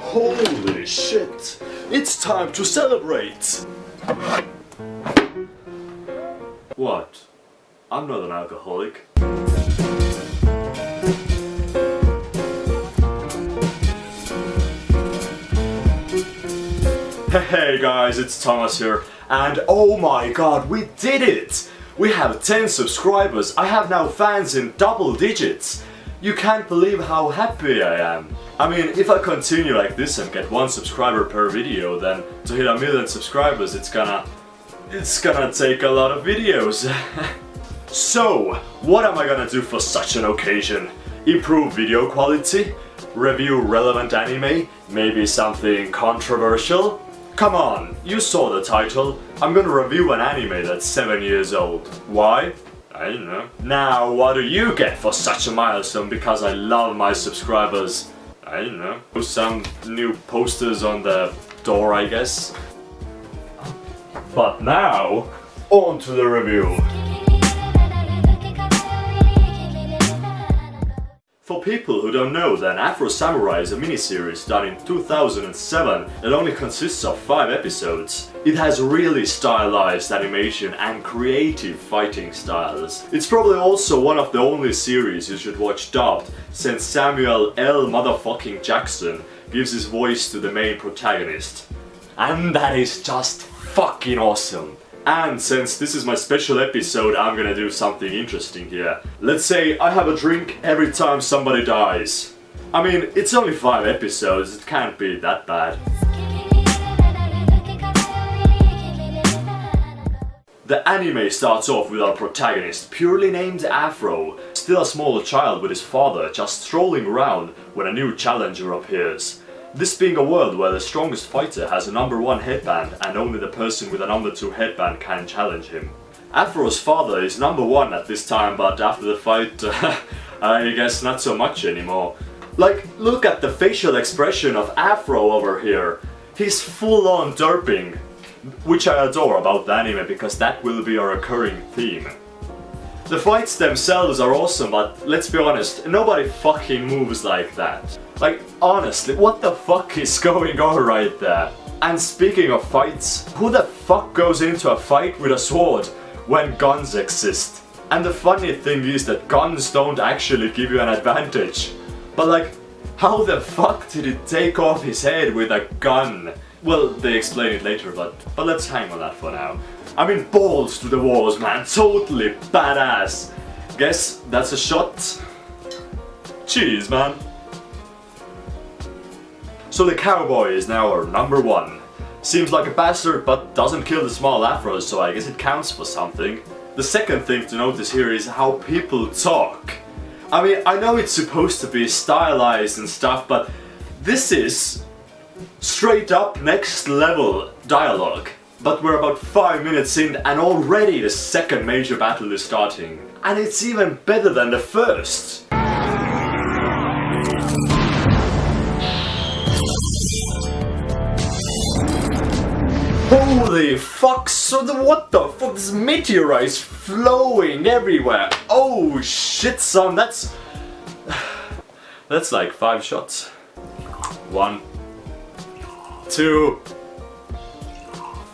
Holy shit! It's time to celebrate! What? I'm not an alcoholic. Hey guys, it's Thomas here, and oh my god, we did it! We have 10 subscribers. I have now fans in double digits. You can't believe how happy I am. I mean, if I continue like this and get 1 subscriber per video, then to hit 1 million subscribers it's gonna take a lot of videos. So, what am I gonna do for such an occasion? Improve video quality? Review relevant anime? Maybe something controversial? Come on, you saw the title. I'm gonna review an anime that's 7 years old. Why? I don't know. Now, what do you get for such a milestone? Because I love my subscribers. I don't know. Some new posters on the door, I guess. But now, on to the review. For people who don't know, then Afro Samurai is a miniseries done in 2007 that only consists of 5 episodes. It has really stylized animation and creative fighting styles. It's probably also one of the only series you should watch dubbed, since Samuel L. motherfucking Jackson gives his voice to the main protagonist. And that is just fucking awesome. And since this is my special episode, I'm gonna do something interesting here. Let's say I have a drink every time somebody dies. I mean, it's only 5 episodes, it can't be that bad. The anime starts off with our protagonist, purely named Afro, still a small child with his father, just strolling around when a new challenger appears. This being a world where the strongest fighter has a #1 headband and only the person with a #2 headband can challenge him. Afro's father is #1 at this time, but after the fight, I guess not so much anymore. Like, look at the facial expression of Afro over here. He's full on derping, which I adore about the anime because that will be a recurring theme. The fights themselves are awesome, but let's be honest, nobody fucking moves like that. Like, honestly, what the fuck is going on right there? And speaking of fights, who the fuck goes into a fight with a sword when guns exist? And the funny thing is that guns don't actually give you an advantage. But like, how the fuck did it take off his head with a gun? Well, they explain it later, but let's hang on that for now. I mean, balls to the walls, man, totally badass. Guess that's a shot. Cheers, man. So the cowboy is now our #1. Seems like a bastard, but doesn't kill the small Afros, so I guess it counts for something. The second thing to notice here is how people talk. I mean, I know it's supposed to be stylized and stuff, but this is straight up next level dialogue. But we're about 5 minutes in and already the second major battle is starting. And it's even better than the first. Holy fuck, so what the fuck, this meteorite's flowing everywhere. Oh shit son, that's like 5 shots. 1, 2,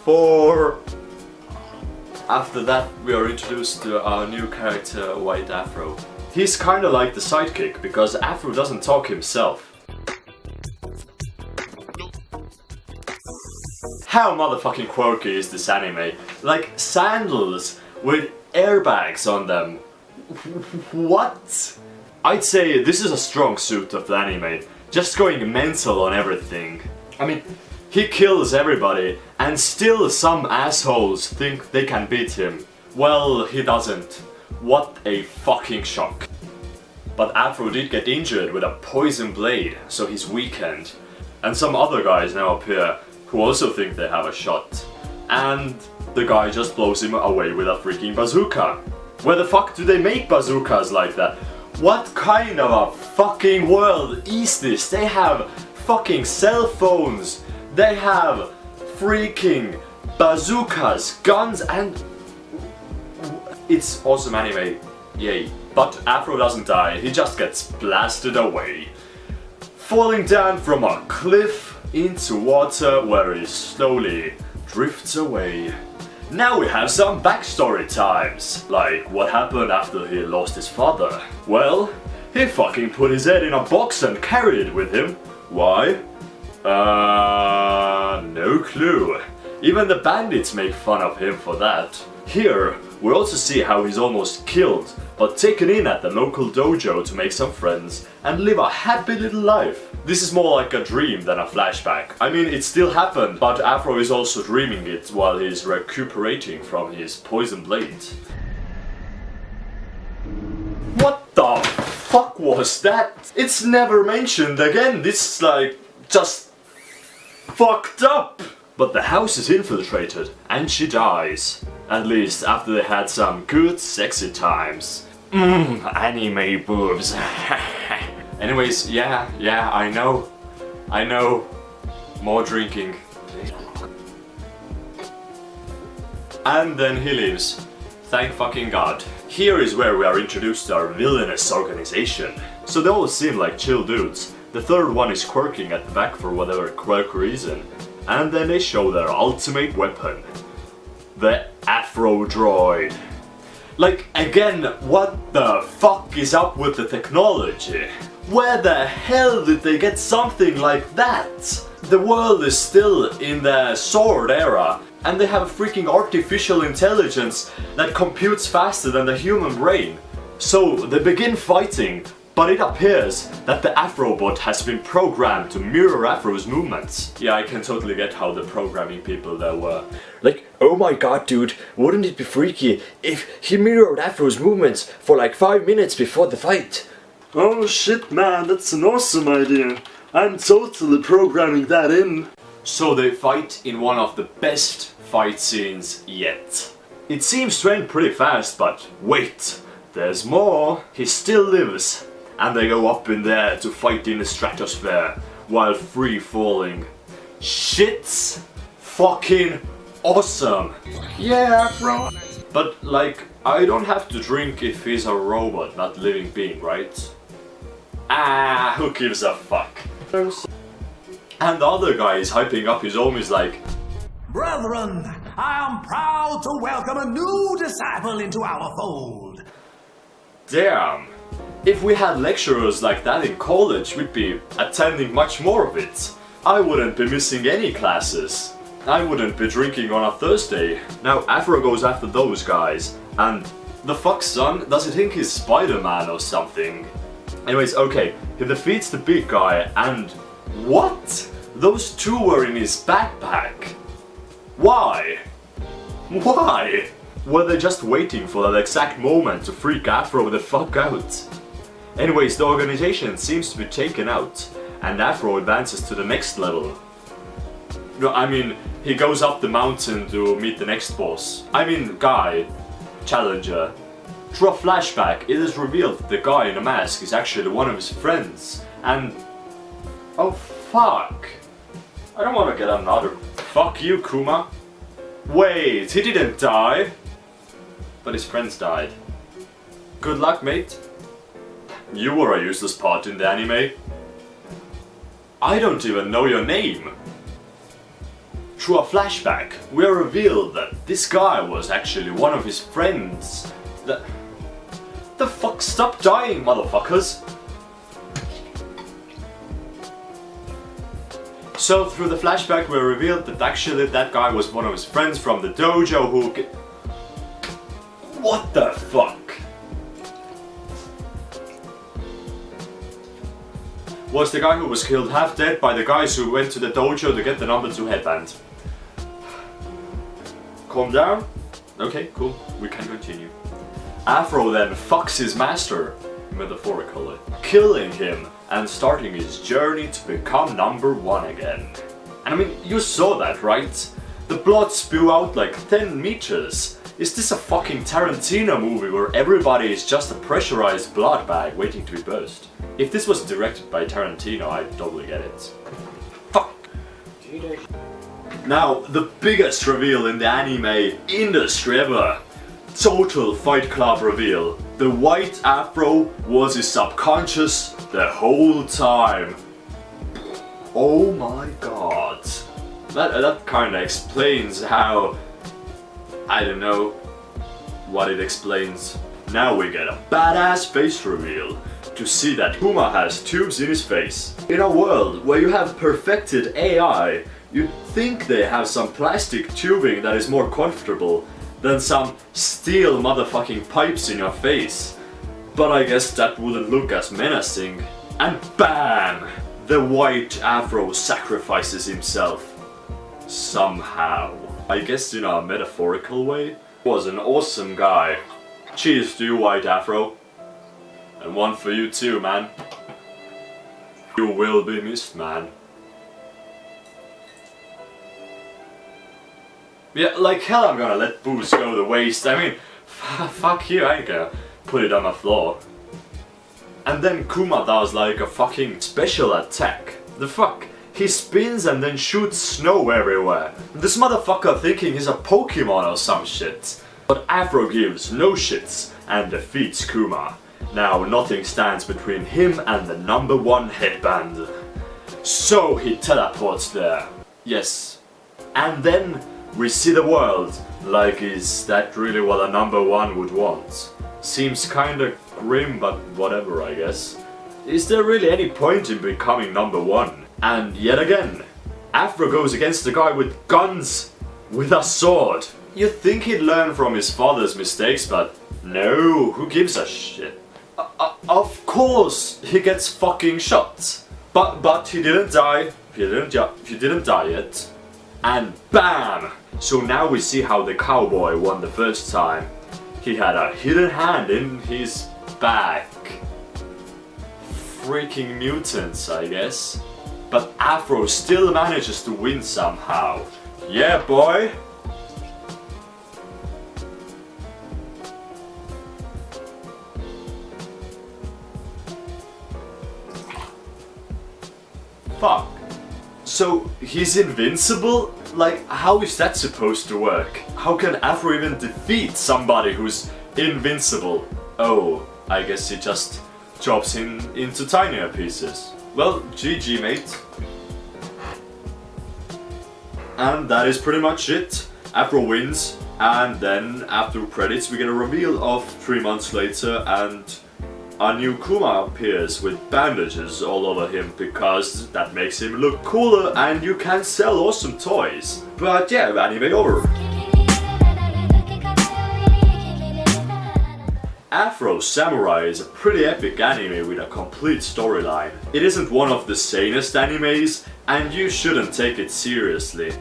4. After that we are introduced to our new character, White Afro. He's kinda like the sidekick because Afro doesn't talk himself. How motherfucking quirky is this anime? Like sandals with airbags on them. What? I'd say this is a strong suit of the anime, just going mental on everything. I mean, he kills everybody and still some assholes think they can beat him. Well, he doesn't. What a fucking shock. But Afro did get injured with a poison blade, so he's weakened. And some other guys now appear who also think they have a shot. And the guy just blows him away with a freaking bazooka. Where the fuck do they make bazookas like that? What kind of a fucking world is this? They have fucking cell phones. They have freaking bazookas, guns, and it's awesome anime. Yay. But Afro doesn't die, he just gets blasted away. falling down from a cliff into water where he slowly drifts away. Now we have some backstory times, like what happened after he lost his father. Well, he fucking put his head in a box and carried it with him. Why? No clue. Even the bandits make fun of him for that. Here, we also see how he's almost killed, but taken in at the local dojo to make some friends and live a happy little life. This is more like a dream than a flashback. I mean, it still happened, but Afro is also dreaming it while he's recuperating from his poison blade. What the fuck was that? It's never mentioned again. This is like just fucked up. But the house is infiltrated and she dies. At least after they had some good sexy times. Anime boobs. Anyways, yeah, I know. More drinking. And then he leaves. Thank fucking God. Here is where we are introduced to our villainous organization. So they all seem like chill dudes. The third one is quirking at the back for whatever quirk reason. And then they show their ultimate weapon. The Afro droid. Like, again, what the fuck is up with the technology? Where the hell did they get something like that? The world is still in the sword era, and they have a freaking artificial intelligence that computes faster than the human brain. So they begin fighting, but it appears that the Afrobot has been programmed to mirror Afro's movements. Yeah, I can totally get how the programming people there were. Like, oh my god, dude, wouldn't it be freaky if he mirrored Afro's movements for like 5 minutes before the fight? Oh shit, man, that's an awesome idea. I'm totally programming that in. So they fight in one of the best fight scenes yet. It seems to end pretty fast, but wait, there's more. He still lives, and they go up in there to fight in the stratosphere while free falling. Shit's fucking awesome. Yeah, bro. But like, I don't have to drink if he's a robot, not living being, right? Ah, who gives a fuck? And the other guy is hyping up his homies like, Brethren, I am proud to welcome a new disciple into our fold. damn. If we had lecturers like that in college, we'd be attending much more of it. I wouldn't be missing any classes. I wouldn't be drinking on a Thursday. Now Afro goes after those guys, and the fuck son, does he think he's Spider-Man or something? Anyways, okay, he defeats the big guy and... what? Those two were in his backpack. Why? Why? Were they just waiting for that exact moment to freak Afro the fuck out? Anyways, the organization seems to be taken out, and Afro advances to the next level. No, I mean, he goes up the mountain to meet the next boss. I mean, guy, challenger. Through a flashback, it is revealed that the guy in the mask is actually one of his friends, and... oh fuck. I don't want to get another... fuck you, Kuma. Wait, he didn't die. But his friends died. Good luck, mate. You were a useless part in the anime. I don't even know your name. Through a flashback, we are revealed that this guy was actually one of his friends. The fuck? Stop dying, motherfuckers! So through the flashback, we are revealed that actually that guy was one of his friends from the dojo who... what the fuck? Was the guy who was killed half dead by the guys who went to the dojo to get the number 2 headband. Calm down? Okay, cool. We can continue. Afro then fucks his master, metaphorically, killing him and starting his journey to become number 1 again. And I mean, you saw that, right? The blood spew out like 10 meters. Is this a fucking Tarantino movie where everybody is just a pressurized blood bag waiting to be burst? If this was directed by Tarantino, I'd totally get it. Fuck! Now, the biggest reveal in the anime industry ever. Total Fight Club reveal. The white Afro was his subconscious the whole time. Oh my god. That kinda explains how... I don't know what it explains. Now we get a badass face reveal to see that Kuma has tubes in his face. In a world where you have perfected AI, you'd think they have some plastic tubing that is more comfortable than some steel motherfucking pipes in your face. But I guess that wouldn't look as menacing. And BAM! The white Afro sacrifices himself. Somehow. I guess in a metaphorical way. Was an awesome guy. Cheers to you, white Afro. And one for you too, man. You will be missed, man. Yeah, like hell I'm gonna let booze go to waste. I mean, fuck you, I ain't gonna put it on the floor. And then Kuma does like a fucking special attack. The fuck? He spins and then shoots snow everywhere. This motherfucker thinking he's a Pokemon or some shit. But Afro gives no shits and defeats Kuma. Now nothing stands between him and the #1 headband. So he teleports there. Yes. And then we see the world. Like, is that really what a #1 would want? Seems kinda grim, but whatever, I guess. Is there really any point in becoming #1? And yet again, Afro goes against the guy with guns, with a sword. You'd think he'd learn from his father's mistakes, but no, who gives a shit? Of course, he gets fucking shot. But he didn't die. He didn't die yet. And BAM! So now we see how the cowboy won the first time. He had a hidden hand in his back. Freaking mutants, I guess. But Afro still manages to win somehow. Yeah, boy! Fuck. So, he's invincible? Like, how is that supposed to work? How can Afro even defeat somebody who's invincible? Oh, I guess he just chops him into tinier pieces. Well, GG, mate. And that is pretty much it. Afro wins, and then after credits we get a reveal of 3 months later, and a new Kuma appears with bandages all over him because that makes him look cooler and you can sell awesome toys. But yeah, anime over. Afro Samurai is a pretty epic anime with a complete storyline. It isn't one of the sanest animes, and you shouldn't take it seriously,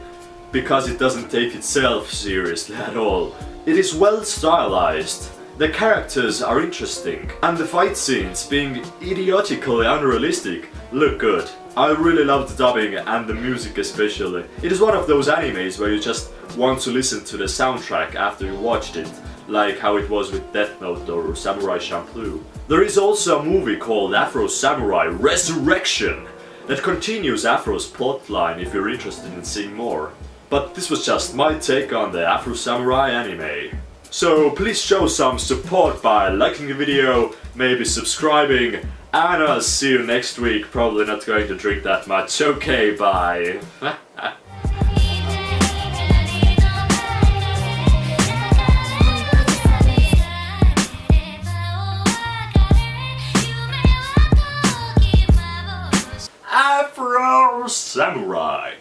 because it doesn't take itself seriously at all. It is well stylized, the characters are interesting, and the fight scenes, being idiotically unrealistic, look good. I really love the dubbing and the music especially. It is one of those animes where you just want to listen to the soundtrack after you watched it, like how it was with Death Note or Samurai Champloo. There is also a movie called Afro Samurai Resurrection that continues Afro's plotline if you're interested in seeing more. But this was just my take on the Afro Samurai anime. So please show some support by liking the video, maybe subscribing, and I'll see you next week. Probably not going to drink that much. Okay, bye. Afro Samurai.